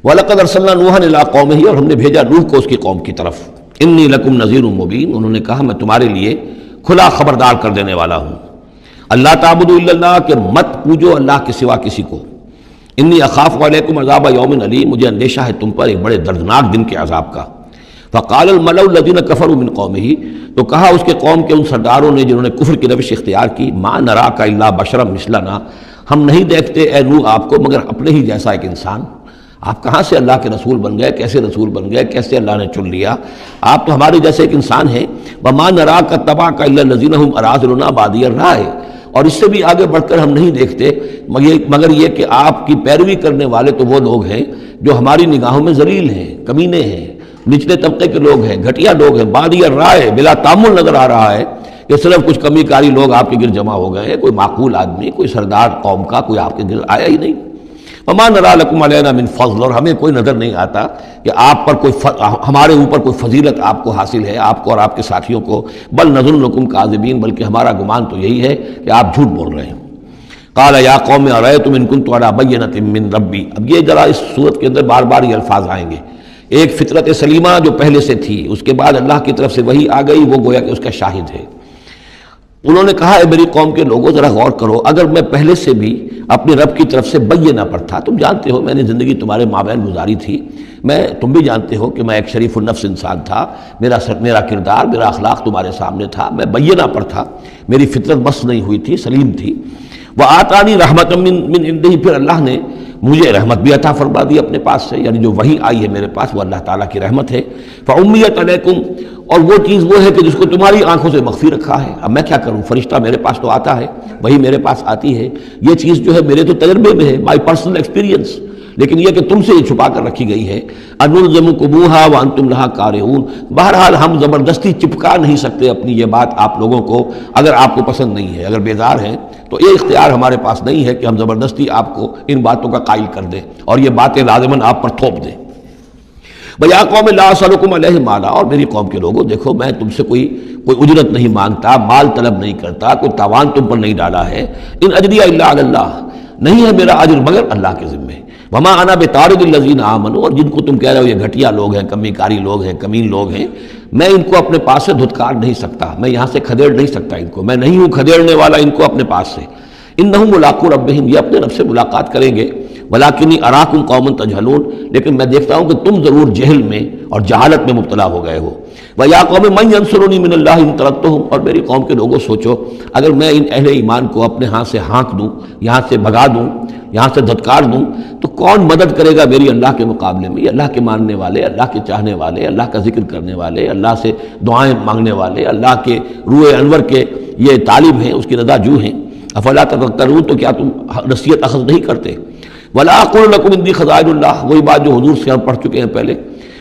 وَلَقَدْ أَرْسَلْنَا نُوحًا إِلَىٰ قَوْمِهِ، اور ہم نے بھیجا نوح کو اس کی قوم کی طرف. إِنِّي لَكُمْ نَذِيرٌ مُّبِينٌ، انہوں نے کہا میں تمہارے لیے کھلا خبردار کر دینے والا ہوں. اللہ تعبدوا الا اللہ، کہ مت پوجو اللہ کے سوا کسی کو. انی اخاف علیکم عذاب یوم علیم، مجھے اندیشہ ہے تم پر ایک بڑے دردناک دن کے عذاب کا. فقال الملأ الذین کفروا من قومہ، تو کہا اس کے قوم کے ان سرداروں نے جنہوں نے کفر کی روش اختیار کی، ما نراک الا بشرا مثلنا، ہم نہیں دیکھتے اے نوح آپ کو مگر اپنے ہی جیسا ایک انسان. آپ کہاں سے اللہ کے رسول بن گئے، کیسے رسول بن گئے، کیسے اللہ نے چن لیا؟ آپ تو ہمارے جیسے ایک انسان ہیں. وما نراک اتبعک الا الذین هم اراذلنا بادی الرائے، اور اس سے بھی آگے بڑھ کر ہم نہیں دیکھتے مگر یہ کہ آپ کی پیروی کرنے والے تو وہ لوگ ہیں جو ہماری نگاہوں میں ذلیل ہیں، کمینے ہیں، نچلے طبقے کے لوگ ہیں، گھٹیا لوگ ہیں. بادی الرائے، بلا تعمل نظر آ رہا ہے کہ صرف کچھ کمی کاری لوگ آپ کے گرد جمع ہو گئے ہیں. کوئی معقول آدمی، کوئی سردار قوم کا کوئی آپ کے گرد آیا ہی نہیں. وما نرا لکم علینا من فضل، اور ہمیں کوئی نظر نہیں آتا کہ آپ پر کوئی ہمارے اوپر کوئی فضیلت آپ کو حاصل ہے، آپ کو اور آپ کے ساتھیوں کو. بل نظنکم کاذبین، بلکہ ہمارا گمان تو یہی ہے کہ آپ جھوٹ بول رہے ہیں. قال یا قوم ارأیتم ان کنت علی بینۃ من ربی، اب یہ ذرا اس صورت کے اندر بار بار یہ الفاظ آئیں گے. ایک فطرت سلیمہ جو پہلے سے تھی، اس کے بعد اللہ کی طرف سے وحی آ گئی، وہ گویا کہ اس کا شاہد ہے. انہوں نے کہا اے میری قوم کے لوگوں ذرا غور کرو، اگر میں پہلے سے بھی اپنے رب کی طرف سے بینہ پر تھا، تم جانتے ہو میں نے زندگی تمہارے مابین گزاری تھی، تم بھی جانتے ہو کہ میں ایک شریف النفس انسان تھا، میرا کردار، میرا اخلاق تمہارے سامنے تھا، میں بینہ پر تھا، میری فطرت بس نہیں ہوئی تھی، سلیم تھی. وآتانی رحمۃ من عنده، پھر اللہ نے مجھے رحمت بھی عطا فرما دی اپنے پاس سے، یعنی جو وحی آئی ہے میرے پاس وہ اللہ تعالیٰ کی رحمت ہے. فأمیت علیکم، اور وہ چیز وہ ہے کہ جس کو تمہاری آنکھوں سے مخفی رکھا ہے. اب میں کیا کروں، فرشتہ میرے پاس تو آتا ہے، وہی میرے پاس آتی ہے، یہ چیز جو ہے میرے تو تجربے میں ہے، مائی پرسنل ایکسپیرینس، لیکن یہ کہ تم سے یہ چھپا کر رکھی گئی ہے. انلزمکموہا وانتم لہا کارہون، بہرحال ہم زبردستی چپکا نہیں سکتے اپنی یہ بات آپ لوگوں کو، اگر آپ کو پسند نہیں ہے، اگر بیزار ہیں تو یہ اختیار ہمارے پاس نہیں ہے کہ ہم زبردستی آپ کو ان باتوں کا قائل کر دیں اور یہ باتیں لازماً آپ پر تھوپ دیں. بیا قوم لا اسألکم علیہ مالا، اور میری قوم کے لوگوں دیکھو میں تم سے کوئی اجرت نہیں مانگتا، مال طلب نہیں کرتا، کوئی تاوان تم پر نہیں ڈالا ہے. ان اجریہ الا علی اللہ، نہیں ہے میرا اجر مگر اللہ کے ذمے. وما انا بطارد الذین آمنوا، اور جن کو تم کہہ رہے ہو یہ گھٹیا لوگ ہیں، کمی کاری لوگ ہیں، کمین لوگ ہیں، میں ان کو اپنے پاس سے دھتکار نہیں سکتا، میں یہاں سے کھدیڑ نہیں سکتا ان کو، میں نہیں ہوں کھدیڑنے والا ان کو اپنے پاس سے. انہم ملاقو ربہم، یہ اپنے رب سے ملاقات کریں گے. ولکنی اراکم قوما تجہلون، لیکن میں دیکھتا ہوں کہ تم ضرور جہل میں اور جہالت میں مبتلا ہو گئے ہو. ویا قوم من ینصرنی من اللہ ان طردتہم، اور میری قوم کے لوگوں سوچو اگر میں ان اہل ایمان کو اپنے ہاں سے ہانک دوں، یہاں سے بھگا دوں، یہاں سے دھتکار دوں، تو کون مدد کرے گا میری اللہ کے مقابلے میں؟ اللہ کے ماننے والے، اللہ کے چاہنے والے، اللہ کا ذکر کرنے والے، اللہ سے دعائیں مانگنے والے، اللہ کے روح انور کے یہ طالب ہیں، اس کی رضا جو ہیں. افلا تذکرون، تو کیا تم نصیحت اخذ نہیں کرتے؟ ولا اقول لکم عندی خزائن اللہ، وہی بات جو حضور سے ہم پڑھ چکے ہیں پہلے.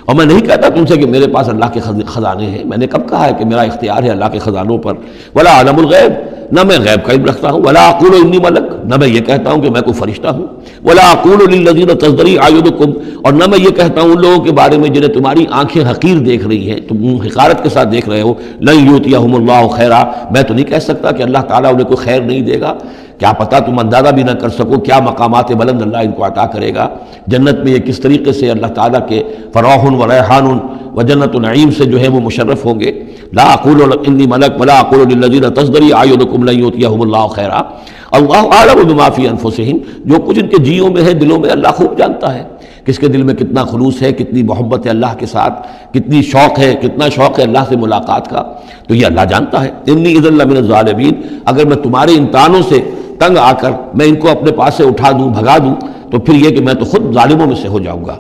اور میں نہیں کہتا تم سے کہ میرے پاس اللہ کے خزانے ہیں، میں نے کب کہا ہے کہ میرا اختیار ہے اللہ کے خزانوں پر. ولا اعلم الغیب، نہ میں غیب کا علم رکھتا ہوں. ولا اقول انی ملک، نہ میں یہ کہتا ہوں کہ میں کوئی فرشتہ ہوں. ولا اقول للذین تزدری اعینکم، اور نہ میں یہ کہتا ہوں ان لوگوں کے بارے میں جنہیں تمہاری آنکھیں حقیر دیکھ رہی ہیں، تم حقارت کے ساتھ دیکھ رہے ہو. لن یؤتیہم اللہ خیرا، میں تو نہیں کہہ سکتا کہ اللہ تعالیٰ انہیں کوئی خیر نہیں دے گا. کیا پتہ تم اندازہ بھی نہ کر سکو کیا مقامات بلند اللہ ان کو عطا کرے گا. جنت میں یہ کس طریقے سے اللہ تعالیٰ کے فراح و ریحان و جنت نعیم سے جو ہے وہ مشرف ہوں گے. لا اقول انی ملک ولا اقول للذین تزدری اعینکم لن یؤتیہم اللہ خیرا اللہ اعلم بما فی انفسہم، جو کچھ ان کے جیوں میں ہے، دلوں میں، اللہ خوب جانتا ہے کس کے دل میں کتنا خلوص ہے، کتنی محبت ہے اللہ کے ساتھ، کتنی شوق ہے، کتنا شوق ہے اللہ سے ملاقات کا، تو یہ اللہ جانتا ہے. انی اذا لمن الظالمین، اگر میں تمہارے امتحانوں سے تنگ آ کر میں ان کو اپنے پاس سے اٹھا دوں، بھگا دوں، تو پھر یہ کہ میں تو خود ظالموں میں سے ہو جاؤں گا.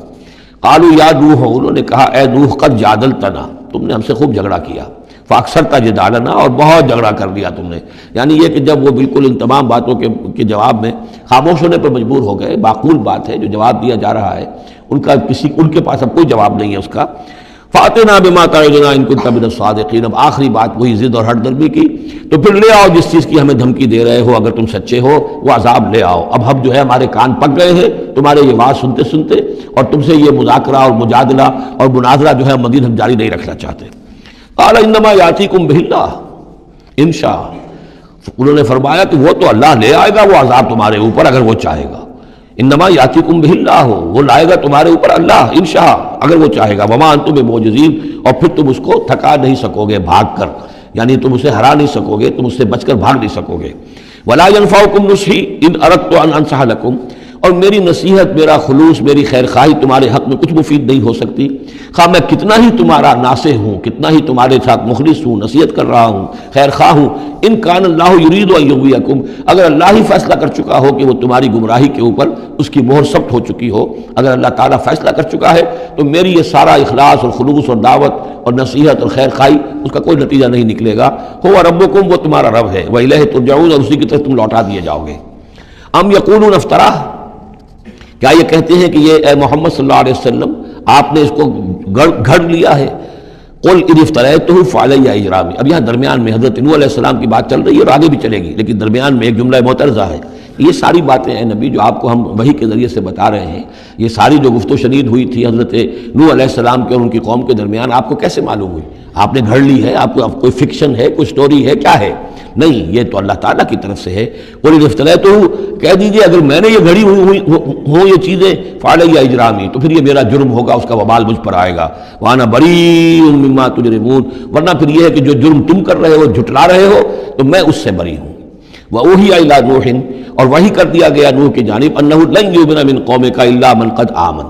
قالوا یا نوح، انہوں نے کہا اے نوح قد جادلتنا، تم نے ہم سے خوب جھگڑا کیا. فاکثرت جدالنا، اور بہت جھگڑا کر لیا تم نے. یعنی یہ کہ جب وہ بالکل ان تمام باتوں کے جواب میں خاموش ہونے پر مجبور ہو گئے. معقول بات ہے جو جواب دیا جا رہا ہے ان کے پاس اب کوئی جواب نہیں ہے اس کا. فاتنا بما تعدنا ان کنت من الصادقین، اب آخری بات وہی ضد اور ہٹ درمی کی، تو پھر لے آؤ جس چیز کی ہمیں دھمکی دے رہے ہو، اگر تم سچے ہو وہ عذاب لے آؤ. اب ہم جو ہے ہمارے کان پک گئے ہیں تمہارے یہ بات سنتے سنتے، اور تم سے یہ مذاکرہ اور مجادلہ اور مناظرہ جو ہے مزید ہم جاری نہیں رکھنا چاہتے. قال انما یاتیکم بہ اللہ ان شاء، انہوں نے فرمایا کہ وہ تو اللہ لے آئے گا وہ عذاب تمہارے اوپر اگر وہ چاہے گا. انما یاتیکم بہ اللہ، وہ لائے گا تمہارے اوپر اللہ انشاء، اگر وہ چاہے گا، وما انتم بمعجزین، اور پھر تم اس کو تھکا نہیں سکو گے بھاگ کر، یعنی تم اسے ہرا نہیں سکو گے، تم اس سے بچ کر بھاگ نہیں سکو گے۔ ولا ينفعکم نصحی ان اردت ان انصح لکم، اور میری نصیحت، میرا خلوص، میری خیر خواہی تمہارے حق میں کچھ مفید نہیں ہو سکتی، خواہ میں کتنا ہی تمہارا ناصح ہوں، کتنا ہی تمہارے ساتھ مخلص ہوں، نصیحت کر رہا ہوں، خیر خواہ ہوں۔ ان کان اللہ یرید ان یغویکم، اگر اللہ ہی فیصلہ کر چکا ہو کہ وہ تمہاری گمراہی کے اوپر اس کی مہر ثبت ہو چکی ہو، اگر اللہ تعالیٰ فیصلہ کر چکا ہے تو میری یہ سارا اخلاص اور خلوص اور دعوت اور نصیحت اور خیر خواہی اس کا کوئی نتیجہ نہیں نکلے گا۔ هو ربکم، وہ تمہارا رب ہے، وإلیہ ترجعون، اور اسی کی طرف تم لوٹا دیے جاؤ گے۔ ام یقولون افتراہ، کیا یہ کہتے ہیں کہ یہ اے محمد صلی اللہ علیہ وسلم آپ نے اس کو گھڑ لیا ہے؟ قل ان افتریتہ فعلی اجرامی، اب یہاں درمیان میں حضرت نوح علیہ السلام کی بات چل رہی ہے اور آگے بھی چلے گی، لیکن درمیان میں ایک جملہ معترضہ ہے۔ یہ ساری باتیں ہیں نبی جو آپ کو ہم وحی کے ذریعے سے بتا رہے ہیں، یہ ساری جو گفت و شنید ہوئی تھی حضرت نوح علیہ السلام کے اور ان کی قوم کے درمیان، آپ کو کیسے معلوم ہوئی؟ آپ نے گھڑ لی ہے؟ آپ کو کوئی فکشن ہے، کوئی سٹوری ہے، کیا ہے؟ نہیں، یہ تو اللہ تعالیٰ کی طرف سے ہے۔ قل ان افتریتہ، کہہ دیجئے اگر میں نے یہ گھڑی ہوں یہ چیزیں، فعلی اجرامی، تو پھر یہ میرا جرم ہوگا، اس کا وبال مجھ پر آئے گا۔ وانا بریء مما تجرمون، ورنہ پھر یہ ہے کہ جو جرم تم کر رہے ہو، جھٹلا رہے ہو، تو میں اس سے بری ہوں۔ وَأُوحِيَ إِلَىٰ نُوحٍ، اور وحی کر دیا گیا نوح کی جانب، أَنَّهُ لَن يُؤْمِنَ مِن قَوْمِكَ إِلَّا مَن قَدْ آمَنَ،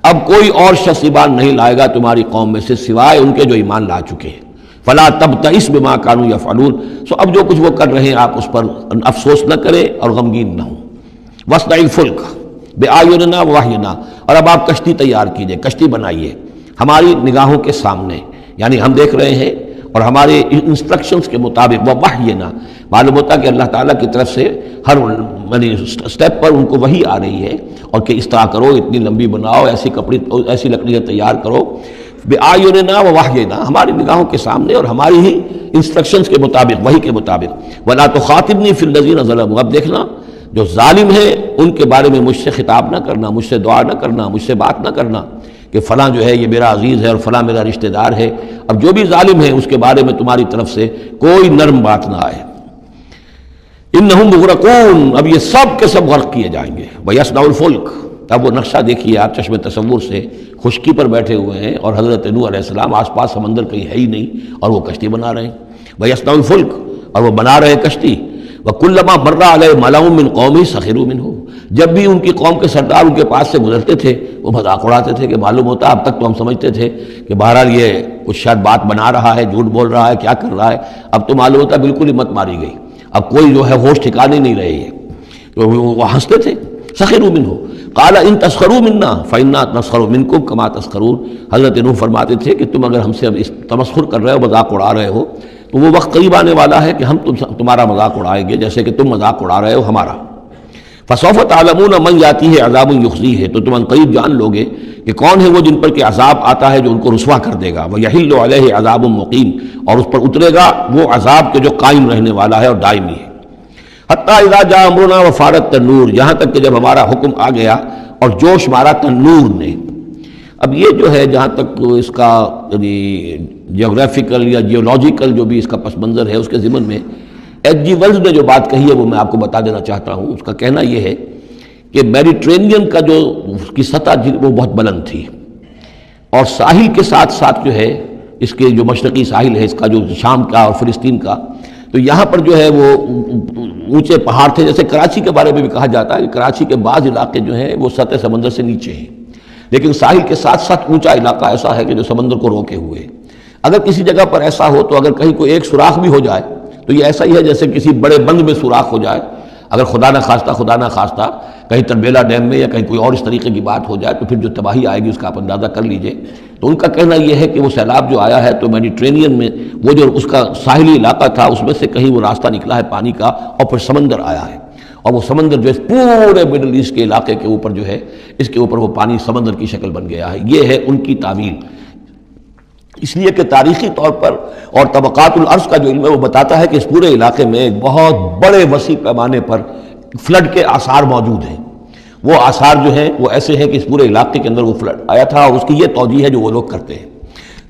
اب کوئی اور شخص ایمان نہیں لائے گا تمہاری قوم میں سے سوائے ان کے جو ایمان لا چکے ہیں۔ فَلَا تَبْتَئِسْ بِمَا كَانُوا يَفْعَلُونَ، سو اب جو کچھ وہ کر رہے ہیں آپ اس پر افسوس نہ کریں اور غمگین نہ ہوں۔ وَاصْنَعِ الْفُلْكَ بِأَعْيُنِنَا وَوَحْيِنَا، اور اب آپ کشتی تیار کیجئے، کشتی بنائیے ہماری نگاہوں کے سامنے، یعنی ہم دیکھ رہے ہیں اور ہمارے انسٹرکشنز کے مطابق، وَوَحْيِنَا، معلوم ہوتا کہ اللہ تعالیٰ کی طرف سے ہر سٹیپ پر ان کو وحی آ رہی ہے، اور کہ اس طرح کرو، اتنی لمبی بناؤ، ایسی لکڑیاں تیار کرو، بِآیُنِنَا وَوَحْیِنَا، ہماری نگاہوں کے سامنے اور ہماری ہی انسٹرکشنز کے مطابق، وحی کے مطابق۔ وَلَا تُخَاطِبْنِی فِی الَّذِینَ ظَلَمُوا، اب دیکھنا جو ظالم ہیں ان کے بارے میں مجھ سے خطاب نہ کرنا، مجھ سے دعا نہ کرنا، مجھ سے بات نہ کرنا کہ فلاں جو ہے یہ میرا عزیز ہے اور فلاں میرا رشتہ دار ہے۔ اب جو بھی ظالم ہے اس کے بارے میں تمہاری طرف سے کوئی نرم بات نہ آئے۔ انہم مغرقون، اب یہ سب کے سب غرق کیے جائیں گے۔ وَيَصْنَعُ الْفُلْكَ، اب وہ نقشہ دیکھیے آپ چشم تصور سے، خشکی پر بیٹھے ہوئے ہیں اور حضرت نوح علیہ السلام آس پاس سمندر کہیں ہے ہی نہیں اور وہ کشتی بنا رہے ہیں۔ وَيَصْنَعُ الْفُلْكَ، اور وہ بنا رہے ہیں کشتی۔ وَكُلَّمَا مَرَّ عَلَيْهِ مَلَأٌ مِّن قَوْمِهِ سَخِرُوا مِنْهُ، جب بھی ان کی قوم کے سردار ان کے پاس سے گزرتے تھے وہ مذاق اڑاتے تھے، کہ معلوم ہوتا اب تک تو ہم سمجھتے تھے کہ بہرحال یہ کچھ شاید بات بنا رہا ہے، جھوٹ بول رہا ہے، کیا کر رہا ہے، اب تو معلوم ہوتا بالکل ہی مت ماری گئی، اب کوئی جو ہے ہوش ٹھکانے نہیں رہی ہے، تو وہ ہنستے تھے۔ سخروا منہ قال ان تسخروا منا فإنا نسخر منکم کما تسخرون، حضرت نوح فرماتے تھے کہ تم اگر ہم سے اب اس تمسخر کر رہے ہو، مذاق اڑا رہے ہو، تو وہ وقت قریب آنے والا ہے کہ ہم تمہارا مذاق اڑائیں گے جیسے کہ تم مذاق اڑا رہے ہو ہمارا۔ فسوف تعلمون من یاتیہ عذاب یخزیہ، تو تم ان قریب جان لوگے کہ کون ہے وہ جن پر کہ عذاب آتا ہے جو ان کو رسوا کر دے گا۔ ویحل علیہ عذاب مقیم، اور اس پر اترے گا وہ عذاب کے جو قائم رہنے والا ہے اور دائمی ہے۔ حتیٰ اذا جاء امرنا وفارت التنور، یہاں تک کہ جب ہمارا حکم آ گیا اور جوش مارا تنور نے۔ اب یہ جو ہے جہاں تک اس کا یعنی جیوگرافیکل یا جیولوجیکل جو بھی اس کا پس منظر ہے، اس کے ضمن میں ایچ جی ویلز نے جو بات کہی ہے وہ میں آپ کو بتا دینا چاہتا ہوں۔ اس کا کہنا یہ ہے کہ میڈیٹرینین کا جو اس کی سطح وہ بہت بلند تھی، اور ساحل کے ساتھ ساتھ جو ہے اس کے جو مشرقی ساحل ہے اس کا، جو شام کا اور فلسطین کا، تو یہاں پر جو ہے وہ اونچے پہاڑ تھے۔ جیسے کراچی کے بارے میں بھی کہا جاتا ہے کہ کراچی کے بعض علاقے جو ہیں وہ سطح سمندر سے نیچے ہیں، لیکن ساحل کے ساتھ ساتھ اونچا علاقہ ایسا ہے کہ جو سمندر کو روکے ہوئے ہے۔ اگر کسی جگہ پر ایسا ہو تو اگر کہیں کوئی ایک سوراخ بھی ہو جائے تو یہ ایسا ہی ہے جیسے کسی بڑے بند میں سوراخ ہو جائے۔ اگر خدا نہ خواستہ کہیں تربیلا ڈیم میں یا کہیں کوئی اور اس طریقے کی بات ہو جائے تو پھر جو تباہی آئے گی اس کا آپ اندازہ کر لیجئے۔ تو ان کا کہنا یہ ہے کہ وہ سیلاب جو آیا ہے تو میڈیٹرینین میں وہ جو اس کا ساحلی علاقہ تھا اس میں سے کہیں وہ راستہ نکلا ہے پانی کا، اور پھر سمندر آیا ہے، اور وہ سمندر جو ہے پورے مڈل ایسٹ کے علاقے کے اوپر جو ہے اس کے اوپر وہ پانی سمندر کی شکل بن گیا ہے۔ یہ ہے ان کی تعویل، اس لیے کہ تاریخی طور پر اور طبقات الارض کا جو علم ہے وہ بتاتا ہے کہ اس پورے علاقے میں ایک بہت بڑے وسیع پیمانے پر فلڈ کے آثار موجود ہیں۔ وہ آثار جو ہیں وہ ایسے ہیں کہ اس پورے علاقے کے اندر وہ فلڈ آیا تھا، اور اس کی یہ توجیہ ہے جو وہ لوگ کرتے ہیں۔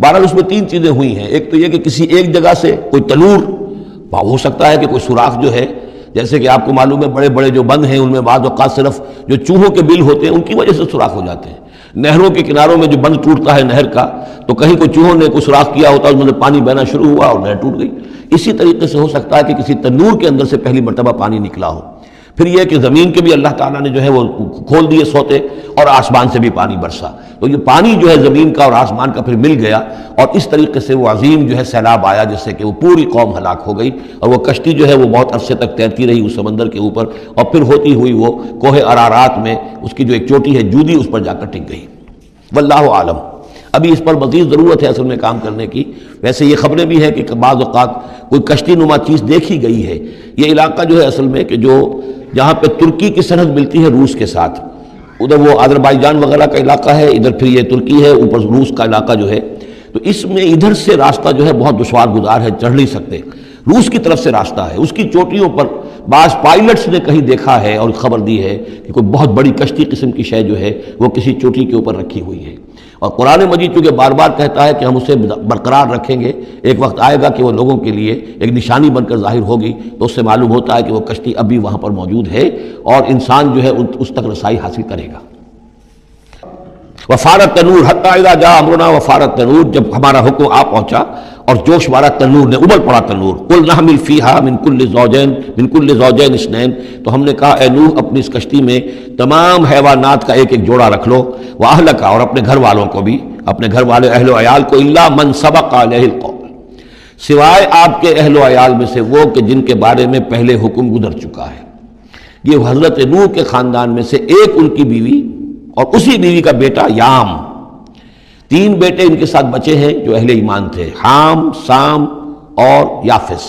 بہرحال اس میں تین چیزیں ہوئی ہیں، ایک تو یہ کہ کسی ایک جگہ سے کوئی تنور ہو سکتا ہے کہ کوئی سوراخ جو ہے جیسے کہ آپ کو معلوم ہے بڑے بڑے جو بند ہیں ان میں بعض اوقات صرف جو چوہوں کے بل ہوتے ہیں ان کی وجہ سے سوراخ ہو جاتے ہیں. نہروں کے کناروں میں جو بند ٹوٹتا ہے نہر کا تو کہیں کوئی چوہوں نے کوئی سوراخ کیا ہوتا ہے، اس میں پانی بہنا شروع ہوا اور نہر ٹوٹ گئی. اسی طریقے سے ہو سکتا ہے کہ کسی تنور کے اندر سے پہلی مرتبہ پانی نکلا ہو. پھر یہ کہ زمین کے بھی اللہ تعالیٰ نے جو ہے وہ کھول دیے سوتے اور آسمان سے بھی پانی برسا. تو یہ پانی جو ہے زمین کا اور آسمان کا پھر مل گیا اور اس طریقے سے وہ عظیم جو ہے سیلاب آیا جس سے کہ وہ پوری قوم ہلاک ہو گئی اور وہ کشتی جو ہے وہ بہت عرصے تک تیرتی رہی اس سمندر کے اوپر اور پھر ہوتی ہوئی وہ کوہ ارارات میں اس کی جو ایک چوٹی ہے جودی اس پر جا کر ٹک گئی. واللہ عالم. ابھی اس پر مزید ضرورت ہے اصل میں کام کرنے کی. ویسے یہ خبریں بھی ہیں کہ بعض اوقات کوئی کشتی نما چیز دیکھی گئی ہے. یہ علاقہ جو ہے اصل میں کہ جو جہاں پہ ترکی کی سرحد ملتی ہے روس کے ساتھ، ادھر وہ آذربائیجان وغیرہ کا علاقہ ہے، ادھر پھر یہ ترکی ہے، اوپر روس کا علاقہ جو ہے، تو اس میں ادھر سے راستہ جو ہے بہت دشوار گزار ہے، چڑھ نہیں سکتے. روس کی طرف سے راستہ ہے، اس کی چوٹیوں پر بعض پائلٹس نے کہیں دیکھا ہے اور خبر دی ہے کہ کوئی بہت بڑی کشتی قسم کی شے جو ہے وہ کسی چوٹی کے اوپر رکھی ہوئی ہے. اور قرآن مجید چونکہ بار بار کہتا ہے کہ ہم اسے برقرار رکھیں گے، ایک وقت آئے گا کہ وہ لوگوں کے لیے ایک نشانی بن کر ظاہر ہوگی، تو اس سے معلوم ہوتا ہے کہ وہ کشتی ابھی وہاں پر موجود ہے اور انسان جو ہے اس تک رسائی حاصل کرے گا. وفارت تنور حتی اذا جاء امرنا، وفارت تنور جب ہمارا حکم آ پہنچا اور جوش مارا تنور نے، ابل پڑا تنور. قل نحمل فیہا من کل زوجین اثنین، تو ہم نے کہا اے نوح اپنی اس کشتی میں تمام حیوانات کا ایک ایک جوڑا رکھ لو، واہلک اور اپنے گھر والوں کو بھی، اپنے گھر والے اہل و عیال کو، الا من سبق علیہ القول، سوائے آپ کے اہل و عیال میں سے وہ کہ جن کے بارے میں پہلے حکم گزر چکا ہے. یہ حضرت نوح کے خاندان میں سے ایک ان کی بیوی اور اسی بیوی کا بیٹا یام، 3 بیٹے ان کے ساتھ بچے ہیں جو اہل ایمان تھے، حام، سام اور یافس.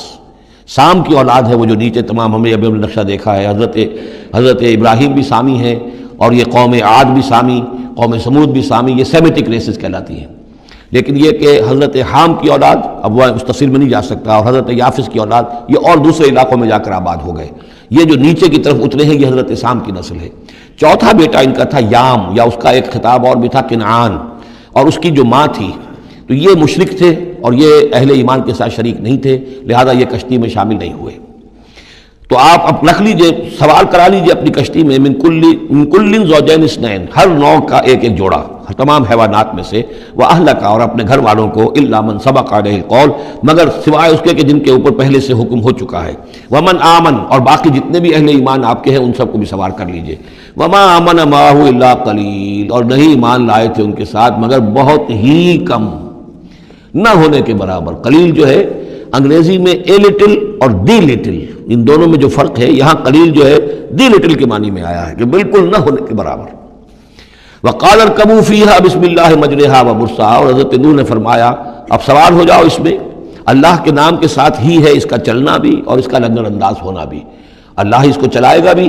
سام کی اولاد ہے وہ جو نیچے تمام ہم نے ابھی نقشہ دیکھا ہے، حضرت ابراہیم بھی سامی ہیں اور یہ قوم عاد بھی سامی، قوم سمود بھی سامی، یہ سیمیٹک ریسز کہلاتی ہیں. لیکن یہ کہ حضرت حام کی اولاد اب وہ مستفصل میں نہیں جا سکتا، اور حضرت یافس کی اولاد یہ اور دوسرے علاقوں میں جا کر آباد ہو گئے. یہ جو نیچے کی طرف اترے ہیں یہ حضرت سام کی نسل ہے. چوتھا بیٹا ان کا تھا یام، یا اس کا ایک خطاب اور بھی تھا کنعان، اور اس کی جو ماں تھی تو یہ مشرک تھے اور یہ اہل ایمان کے ساتھ شریک نہیں تھے، لہذا یہ کشتی میں شامل نہیں ہوئے. تو آپ اب رکھ لیجئے، سوار کرا لیجئے اپنی کشتی میں من کل زوجین اثنین، ہر نوع کا ایک ایک جوڑا تمام حیوانات میں سے، واہلک اور اپنے گھر والوں کو، الا من سبق علیہ القول مگر سوائے اس کے کہ جن کے اوپر پہلے سے حکم ہو چکا ہے، ومن آمن اور باقی جتنے بھی اہل ایمان آپ کے ہیں ان سب کو بھی سوار کر لیجئے. وما آمن معہ الا قلیل، اور نہیں ایمان لائے تھے ان کے ساتھ مگر بہت ہی کم، نہ ہونے کے برابر. قلیل جو ہے انگریزی میں اے لٹل اور دی لٹل، ان دونوں میں جو فرق ہے، یہاں قلیل جو ہے دی لٹل کے معنی میں آیا ہے کہ بالکل نہ ہونے کے برابر. وقال ارکبوا فیہا بسم اللہ مجریہا ومرساہا، اور حضرت نوح نے فرمایا اب سوار ہو جاؤ اس میں، اللہ کے نام کے ساتھ ہی ہے اس کا چلنا بھی اور اس کا لنگر انداز ہونا بھی. اللہ ہی اس کو چلائے گا بھی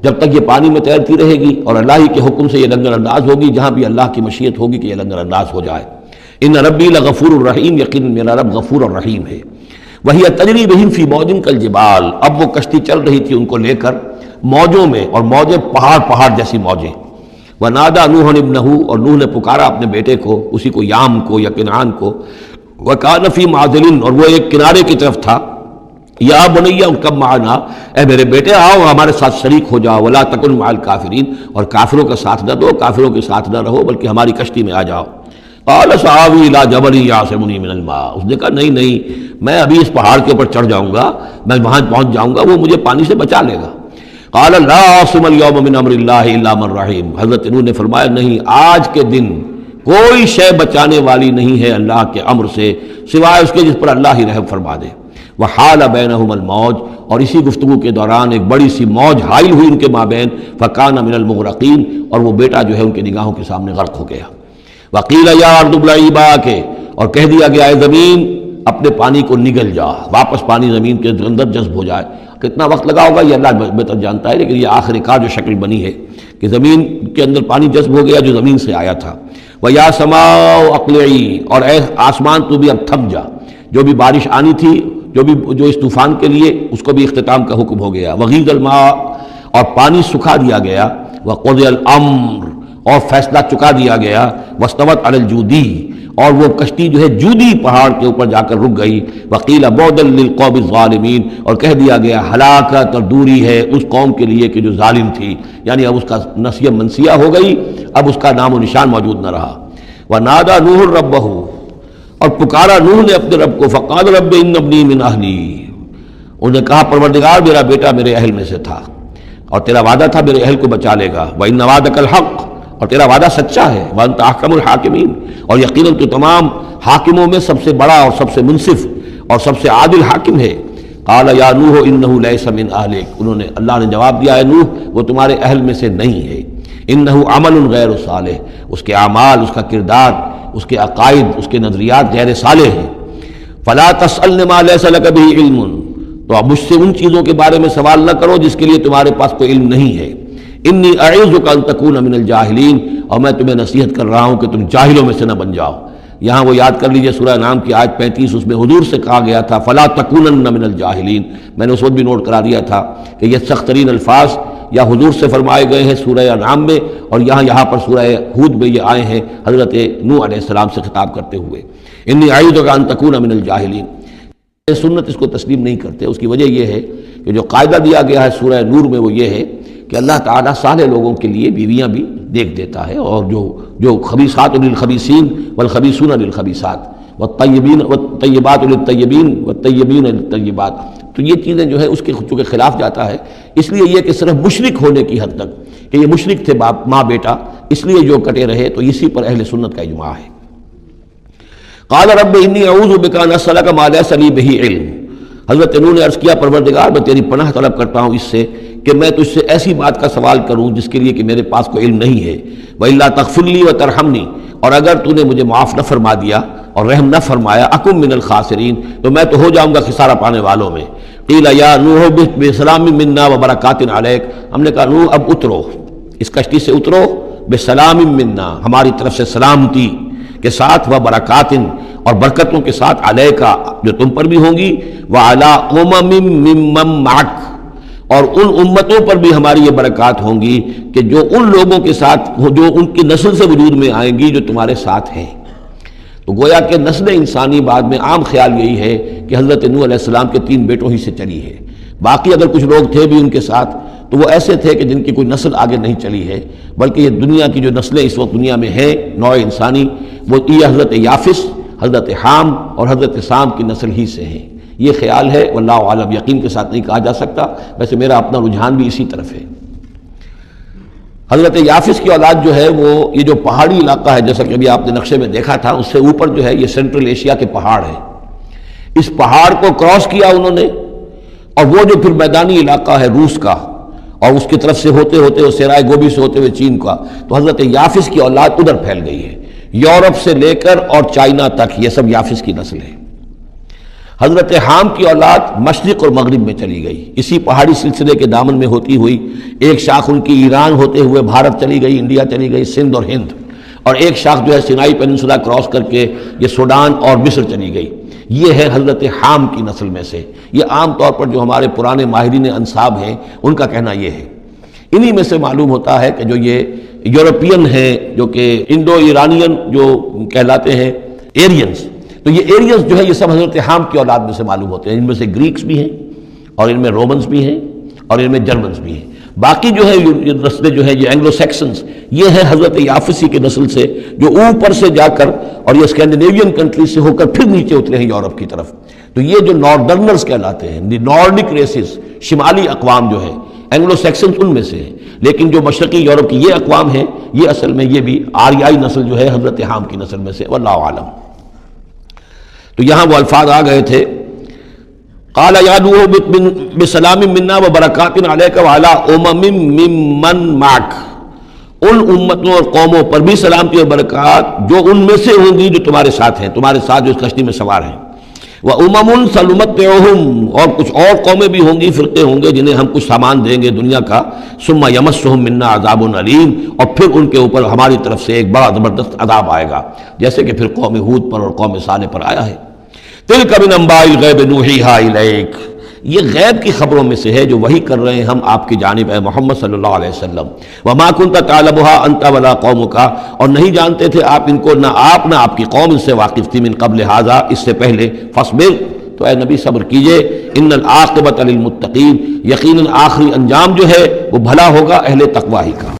جب تک یہ پانی میں تیرتی رہے گی، اور اللہ ہی کے حکم سے یہ لنگر انداز ہوگی جہاں بھی اللہ کی مشیت ہوگی کہ یہ لنگر انداز ہو جائے. ان ربی لغفور الرحیم، یقین میرا رب غفور الرحیم ہے. وہی تجری بہم فی موج کالجبال، اب وہ کشتی چل رہی تھی ان کو لے کر موجوں میں، اور موجیں پہاڑ جیسی موجیں. ونادى نوح ابنہ، اور نوح نے پکارا اپنے بیٹے کو، اسی کو یام کو یا کنعان کو. وکان فی معدل، اور وہ ایک کنارے کی طرف تھا. یا بنی ارکب معنا، اے میرے بیٹے آؤ ہمارے ساتھ شریک ہو جاؤ. ولا تکن مع الکافرین، اور کافروں کا ساتھ نہ دو، کافروں کے ساتھ نہ رہو بلکہ ہماری کشتی میں آ جاؤ. قال سآوی الی جبل یعصمنی من الماء، اس نے کہا نہیں میں ابھی اس پہاڑ کے اوپر چڑھ جاؤں گا، میں وہاں پہنچ جاؤں گا، وہ مجھے پانی سے بچا لے گا. قال لا عاصم اليوم من امر اللہ الا من رحم، حضرت نوح نے فرمایا نہیں، آج کے دن کوئی شے بچانے والی نہیں ہے اللہ کے امر سے سوائے اس کے جس پر اللہ ہی رحم فرما دے. وحال بینہم الموج، اور اسی گفتگو کے دوران ایک بڑی سی موج حائل ہوئی ان کے مابین. فکان من المغرقین، اور وہ بیٹا جو ہے ان کی نگاہوں کے سامنے غرق ہو گیا. وقیل یا ارض ابلعی ماءک، اور کہہ دیا گیا اے زمین اپنے پانی کو نگل جا، واپس پانی زمین کے اندر جذب ہو جائے. کتنا وقت لگا ہوگا یہ اللہ بہتر جانتا ہے، لیکن یہ آخر کار جو شکل بنی ہے کہ زمین کے اندر پانی جذب ہو گیا جو زمین سے آیا تھا. وَيَا سَمَاءُ اقلعی، اور اے آسمان تو بھی اب تھم جا، جو بھی بارش آنی تھی جو اس طوفان کے لیے اس کو بھی اختتام کا حکم ہو گیا. وغیض الماء، اور پانی سکھا دیا گیا. وقضی الامر، اور فیصلہ چکا دیا گیا. واستوت علی الجودی، اور وہ کشتی جو ہے جودی پہاڑ کے اوپر جا کر رک گئی. وقیل بعدا للقوم الظالمین، اور کہہ دیا گیا ہلاکت اور دوری ہے اس قوم کے لیے کہ جو ظالم تھی، یعنی اب اس کا نسیہ منسیہ ہو گئی، اب اس کا نام و نشان موجود نہ رہا. ونادى نوح ربہ، اور پکارا نوح نے اپنے رب کو. فقال رب ان ابنی من اہلی، انہوں نے کہا پروردگار میرا بیٹا میرے اہل میں سے تھا اور تیرا وعدہ تھا میرے اہل کو بچا لے گا. وَإِنَّ وَعْدَكَ الْحَقُّ، اور تیرا وعدہ سچا ہے. وَأَنْتَ أَحْكَمُ الْحَاكِمِينَ، اور یقیناً تو تمام حاکموں میں سب سے بڑا اور سب سے منصف اور سب سے عادل حاکم ہے. قال یا نوح انہ لیس من اہلک، انہوں نے اللہ نے جواب دیا ہے نوح وہ تمہارے اہل میں سے نہیں ہے. انہ عمل غیر صالح، اس کے اعمال، اس کا کردار، اس کے عقائد، اس کے نظریات غیر صالح ہیں. فلا تسألنی ما لیس لک بہ علم، تو اب مجھ سے ان چیزوں کے بارے میں سوال نہ کرو جس کے لیے تمہارے پاس کوئی علم نہیں ہے. انی اعوذک ان تکون من الجاہلین، اور میں تمہیں نصیحت کر رہا ہوں کہ تم جاہلوں میں سے نہ بن جاؤ. یہاں وہ یاد کر لیجئے سورہ انعام کی آیت 35، اس میں حضور سے کہا گیا تھا فلا تکونن من الجاہلین. میں نے اس وقت بھی نوٹ کرا دیا تھا کہ یہ سخت ترین الفاظ یا حضور سے فرمائے گئے ہیں سورہ انعام میں، اور یہاں پر سورہ ہود میں یہ آئے ہیں حضرت نوح علیہ السلام سے خطاب کرتے ہوئے. انی اعوذک ان تکون من الجاہلین. سنت اس کو تسلیم نہیں کرتے. اس کی وجہ یہ ہے کہ جو قاعدہ دیا گیا ہے سورہ نور میں وہ یہ ہے کہ اللہ تعالیٰ صالح لوگوں کے لیے بیویاں بھی دیکھ دیتا ہے، اور جو خبیثات للخبیثین والخبیثون للخبیثات والطیبات للطیبین والطیبین للطیبات، تو یہ چیزیں جو ہے اس کے چونکہ خلاف جاتا ہے. اس لیے یہ کہ صرف مشرک ہونے کی حد تک کہ یہ مشرک تھے باپ ماں بیٹا، اس لیے جو کٹے رہے، تو اسی پر اہل سنت کا اجماع ہے. قال رب انی اعوذ بک ان اسألک ما لیس لی بہ علم، حضرت نوح نے عرض کیا پروردگار میں تیری پناہ طلب کرتا ہوں اس سے کہ میں تجھ سے ایسی بات کا سوال کروں جس کے لیے کہ میرے پاس کوئی علم نہیں ہے. وَإِلَّا تَغْفِرْ لِي وَتَرْحَمْنِي، اور اگر تو نے مجھے معاف نہ فرما دیا اور رحم نہ فرمایا، اکم من الخاسرین، تو میں تو ہو جاؤں گا خسارہ پانے والوں میں. قیل یا نوح بسلام منا وبرکات علیک، ہم نے کہا نوح اب اترو، اس کشتی سے اترو، بسلام منا، ہماری طرف سے سلامتی کے ساتھ، وبرکات، اور برکتوں کے ساتھ، علیکا، جو تم پر بھی ہوں گی، وعلی امم ممن معک، اور ان امتوں پر بھی ہماری یہ برکات ہوں گی کہ جو ان لوگوں کے ساتھ جو ان کی نسل سے وجود میں آئیں گی جو تمہارے ساتھ ہیں. تو گویا کہ نسل انسانی بعد میں عام خیال یہی ہے کہ حضرت نوح علیہ السلام کے 3 بیٹوں ہی سے چلی ہے. باقی اگر کچھ لوگ تھے بھی ان کے ساتھ تو وہ ایسے تھے کہ جن کی کوئی نسل آگے نہیں چلی ہے، بلکہ یہ دنیا کی جو نسلیں اس وقت دنیا میں ہیں نوع انسانی، وہ یہ حضرت یافس، حضرت حام اور حضرت سام کی نسل ہی سے ہیں. یہ خیال ہے، واللہ عالم، یقین کے ساتھ نہیں کہا جا سکتا، ویسے میرا اپنا رجحان بھی اسی طرف ہے. حضرت یافس کی اولاد جو ہے وہ یہ جو پہاڑی علاقہ ہے جیسا کہ ابھی آپ نے نقشے میں دیکھا تھا، اس سے اوپر جو ہے یہ سینٹرل ایشیا کے پہاڑ ہیں. اس پہاڑ کو کراس کیا انہوں نے، اور وہ جو پھر میدانی علاقہ ہے روس کا، اور اس کی طرف سے ہوتے ہوتے سیرائے گوبی سے ہوتے ہوئے چین کا، تو حضرت یافس کی اولاد ادھر پھیل گئی ہے. یورپ سے لے کر اور چائنا تک یہ سب یافس کی نسل ہے. حضرت حام کی اولاد مشرق اور مغرب میں چلی گئی، اسی پہاڑی سلسلے کے دامن میں ہوتی ہوئی. ایک شاخ ان کی ایران ہوتے ہوئے بھارت چلی گئی، انڈیا چلی گئی، سندھ اور ہند، اور ایک شاخ جو ہے سینائی پیننسولا کراس کر کے یہ سوڈان اور مصر چلی گئی. یہ ہے حضرت حام کی نسل میں سے. یہ عام طور پر جو ہمارے پرانے ماہرین انساب ہیں ان کا کہنا یہ ہے. انہی میں سے معلوم ہوتا ہے کہ جو یہ یورپین ہیں جو کہ انڈو ایرانین جو کہلاتے ہیں ایرینز، تو یہ ایرینز جو ہے یہ سب حضرت حام کی اولاد میں سے معلوم ہوتے ہیں. ان میں سے گریکس بھی ہیں اور ان میں رومنز بھی ہیں اور ان میں جرمنز بھی ہیں. باقی جو ہے یہ نسلیں جو ہے یہ اینگلو سیکسنز، یہ ہے حضرت یافسی کے نسل سے جو اوپر سے جا کر اور یہ اسکینڈینیوین کنٹری سے ہو کر پھر نیچے اترے ہیں یورپ کی طرف. تو یہ جو ناردرنرز کہلاتے ہیں، دی نارڈک ریسز، شمالی اقوام جو ہیں اینگلو سیکسنز ان میں سے ہیں. لیکن جو مشرقی یورپ کی یہ اقوام ہیں یہ اصل میں یہ بھی آریائی نسل جو ہے حضرت حام کی نسل میں سے، واللہ عالم. تو یہاں وہ الفاظ آ گئے تھے قال یا نوح بسلام منا وبرکات علیک وعلی امم ممن معک، ان امتوں اور قوموں پر بھی سلامتی اور برکات جو ان میں سے ہوں گی جو تمہارے ساتھ ہیں، تمہارے ساتھ جو اس کشتی میں سوار ہیں. وَأُمَمٌ سَنُمَتِّعُهُمْ، اور کچھ اور قومیں بھی ہوں گی، فرقے ہوں گے جنہیں ہم کچھ سامان دیں گے دنیا کا. ثُمَّ يَمَسُّهُم مِّنَّا عَذَابٌ أَلِيمٌ، اور پھر ان کے اوپر ہماری طرف سے ایک بڑا زبردست عذاب آئے گا، جیسے کہ پھر قوم ہود پر اور قوم صالح پر آیا ہے. تِلْكَ مِنْ أَنْبَاءِ الْغَيْبِ نُوحِيهَا إِلَيْكَ، یہ غیب کی خبروں میں سے ہے جو وحی کر رہے ہیں ہم آپ کی جانب اے محمد صلی اللہ علیہ وسلم. وما كنت تعلمها انت ولا قومك، اور نہیں جانتے تھے آپ ان کو، نہ آپ نہ آپ کی قوم اس سے واقف تھی، من قبل ھذا، اس سے پہلے. فاصبر، تو اے نبی صبر کیجئے. ان العاقبۃ للمتقین، یقیناً آخری انجام جو ہے وہ بھلا ہوگا اہل تقوی ہی کا.